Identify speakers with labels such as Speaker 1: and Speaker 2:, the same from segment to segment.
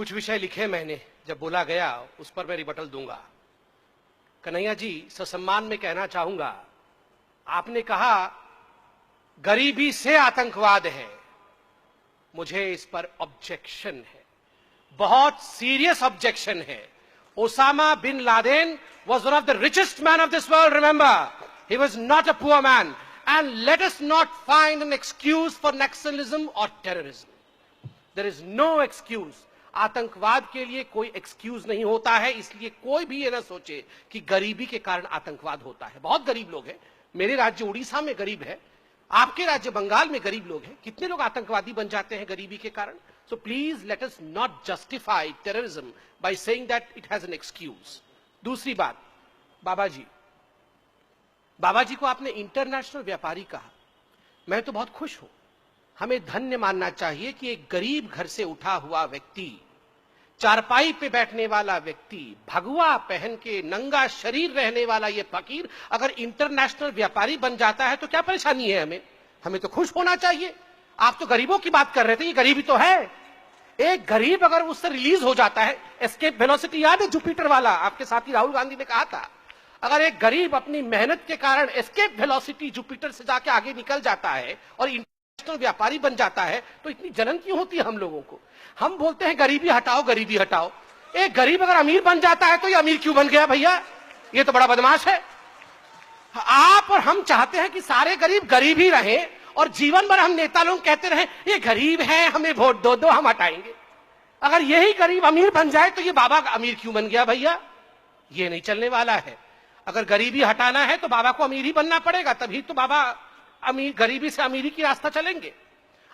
Speaker 1: कुछ विषय लिखे मैंने, जब बोला गया उस पर मैं रिबटल दूंगा। कन्हैया जी, ससम्मान में कहना चाहूंगा, आपने कहा गरीबी से आतंकवाद है। मुझे इस पर ऑब्जेक्शन है, बहुत सीरियस ऑब्जेक्शन है। Osama bin Laden was one of the richest men of this world, remember. He was not a poor man. And let us not find an excuse for nationalism or terrorism. There is no excuse. आतंकवाद के लिए कोई excuse नहीं होता है, इसलिए कोई भी ये ना सोचे कि गरीबी के कारण आतंकवाद होता है। बहुत गरीब लोग हैं, मेरे राज्य उड़ीसा में गरीब है, आपके राज्य बंगाल में गरीब लोग हैं, कितने लोग आतंकवादी बन जाते हैं गरीबी के कारण। So please let us not justify terrorism by saying that it has an excuse. दूसरी बात, बाबा जी को आपने इंटरनेशनल व्यापारी कहा, मैं तो बहुत खुश हूं। हमें धन्य मानना चाहिए कि एक गरीब घर से उठा हुआ व्यक्ति, चारपाई पे बैठने वाला व्यक्ति, भगवा पहन के नंगा शरीर रहने वाला ये फकीर अगर इंटरनेशनल व्यापारी बन जाता है तो क्या परेशानी है हमें तो खुश होना चाहिए। आप तो गरीबों की बात कर रहे थे, ये गरीबी तो है। एक गरीब अगर उससे रिलीज हो जाता है, एस्केप वेलोसिटी याद है जुपिटर वाला, आपके साथी राहुल गांधी ने कहा था, अगर एक गरीब अपनी मेहनत के कारण एस्केप वेलोसिटी जुपिटर से जाके आगे निकल जाता है और इंटरनेशनल व्यापारी बन जाता है तो इतनी जलन क्यों होती है हम लोगों को। हम बोलते हैं गरीबी हटाओ, गरीबी हटाओ। एक गरीब अगर अमीर बन जाता है तो ये अमीर क्यों बन गया भैया, ये तो बड़ा बदमाश है। आप और हम चाहते हैं कि सारे गरीब गरीब ही रहे और जीवन भर हम नेता लोग कहते रहे ये गरीब है, हमें वोट दो, हम हटाएंगे। अगर यही गरीब अमीर बन जाए तो ये बाबा अमीर क्यों बन गया भैया, ये नहीं चलने वाला है। अगर गरीबी हटाना है तो बाबा को अमीर ही बनना पड़ेगा, तभी तो बाबा अमीर, गरीबी से अमीरी की रास्ता चलेंगे।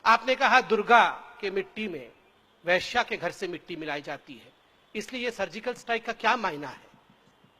Speaker 1: आपने कहा दुर्गा के मिट्टी में वैश्या के घर से मिट्टी मिलाई जाती है, इसलिए ये सर्जिकल स्ट्राइक का क्या मायना है,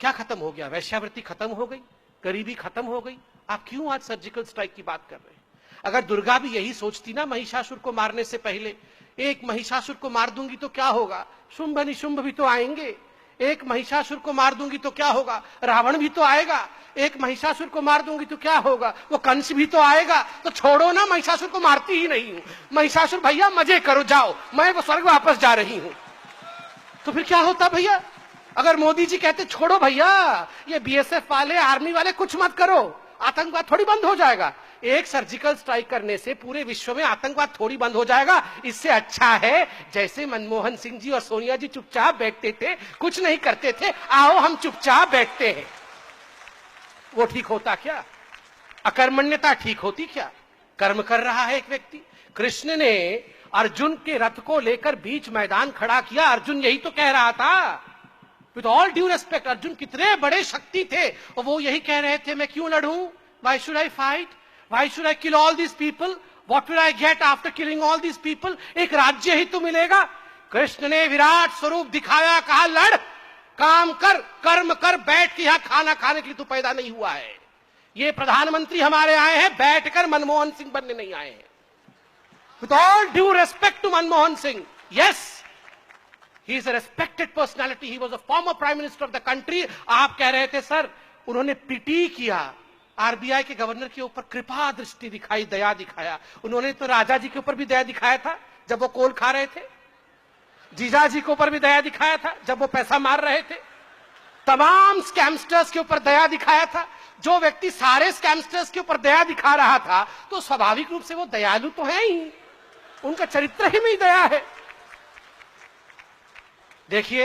Speaker 1: क्या खत्म हो गया, वैश्यावृत्ति खत्म हो गई, गरीबी खत्म हो गई। आप क्यों आज सर्जिकल स्ट्राइक की बात कर रहे हैं। अगर दुर्गा भी यही सोचती ना महिषासुर को मारने से पहले, एक महिषासुर को मार दूंगी तो क्या होगा, शुंभ निशुंभ भी तो आएंगे, एक महिषासुर को मार दूंगी तो क्या होगा, रावण भी तो आएगा, एक महिषासुर को मार दूंगी तो क्या होगा, वो कंस भी तो आएगा। तो छोड़ो ना, महिषासुर को मारती ही नहीं हूं, महिषासुर भैया मजे करो, जाओ, मैं वो स्वर्ग वापस जा रही हूं। तो फिर क्या होता भैया, अगर मोदी जी कहते छोड़ो भैया ये बीएसएफ वाले, आर्मी वाले कुछ मत करो, आतंकवाद थोड़ी बंद हो जाएगा। एक सर्जिकल स्ट्राइक करने से पूरे विश्व में आतंकवाद थोड़ी बंद हो जाएगा। इससे अच्छा है जैसे मनमोहन सिंह जी और सोनिया जी चुपचाप बैठते थे, कुछ नहीं करते थे, आओ हम चुपचाप बैठते हैं। वो ठीक होता क्या, अकर्मण्यता ठीक होती क्या। कर्म कर रहा है एक व्यक्ति। कृष्ण ने अर्जुन के रथ को लेकर बीच मैदान खड़ा किया, अर्जुन यही तो कह रहा था। With all due respect, Arjun कितने बड़े शक्ति थे और वो यही कह रहे थे मैं क्यों लड़ूं, why should I fight, why should I kill all these people, what will I get after killing all these people, एक राज्य ही तो मिलेगा। कृष्ण ने विराट स्वरूप दिखाया, कहा लड़, काम कर, कर्म कर, बैठ के यहां खाना खाने के लिए तू पैदा नहीं हुआ है। ये प्रधानमंत्री हमारे आए हैं बैठकर मनमोहन सिंह बनने नहीं आए हैं। With all due respect to Manmohan Singh, yes he is a respected personality, he was a former prime minister of the country। आप कह रहे थे सर उन्होंने पीटी किया, आरबीआई के गवर्नर के ऊपर कृपा दृष्टि दिखाई, दया दिखाया। उन्होंने तो राजा जी के ऊपर भी दया दिखाया था जब वो कोल खा रहे थे, जीजा जी के ऊपर भी दया दिखाया था जब वो पैसा मार रहे थे, तमाम स्कैमस्टर्स के ऊपर दया दिखाया था। जो व्यक्ति सारे स्कैमस्टर्स के ऊपर दया दिखा रहा था तो स्वाभाविक रूप से वो दयालु तो है ही, उनका चरित्र ही में दया है। देखिए,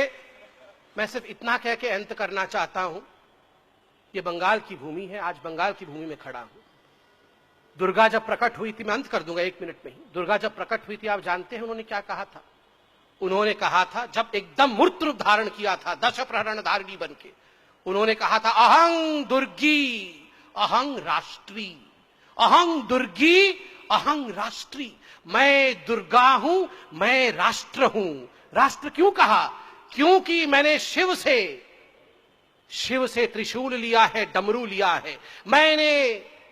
Speaker 1: मैं सिर्फ इतना कह के अंत करना चाहता हूं, ये बंगाल की भूमि है, आज बंगाल की भूमि में खड़ा हूं। दुर्गा जब प्रकट हुई थी, मैं अंत कर दूंगा 1 मिनट में ही, दुर्गा जब प्रकट हुई थी आप जानते हैं उन्होंने क्या कहा था। उन्होंने कहा था, जब एकदम मूर्त रूप धारण किया था दश प्रहरण धारिणी बन के, उन्होंने कहा था अहं दुर्गी अहं राष्ट्री, अहं दुर्गी अहं राष्ट्री, मैं दुर्गा हूं, मैं राष्ट्र हूं। राष्ट्र क्यों कहा, क्योंकि मैंने शिव से त्रिशूल लिया है, डमरू लिया है, मैंने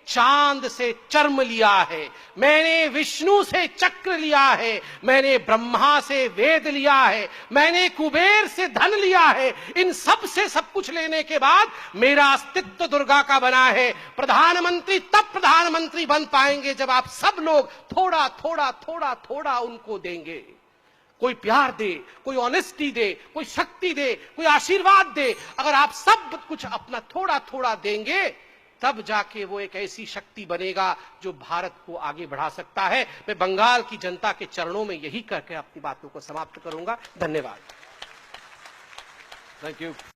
Speaker 1: चांद से चर्म लिया है, मैंने विष्णु से चक्र लिया है, मैंने ब्रह्मा से वेद लिया है, मैंने कुबेर से धन लिया है। इन सब से सब कुछ लेने के बाद मेरा अस्तित्व दुर्गा का बना है। प्रधानमंत्री तब प्रधानमंत्री बन पाएंगे जब आप सब लोग थोड़ा थोड़ा थोड़ा थोड़ा उनको देंगे। कोई प्यार दे, कोई ऑनेस्टी दे, कोई शक्ति दे, कोई आशीर्वाद दे। अगर आप सब कुछ अपना थोड़ा थोड़ा देंगे, तब जाके वो एक ऐसी शक्ति बनेगा जो भारत को आगे बढ़ा सकता है। मैं बंगाल की जनता के चरणों में यही करके अपनी बातों को समाप्त करूंगा। धन्यवाद।
Speaker 2: Thank you.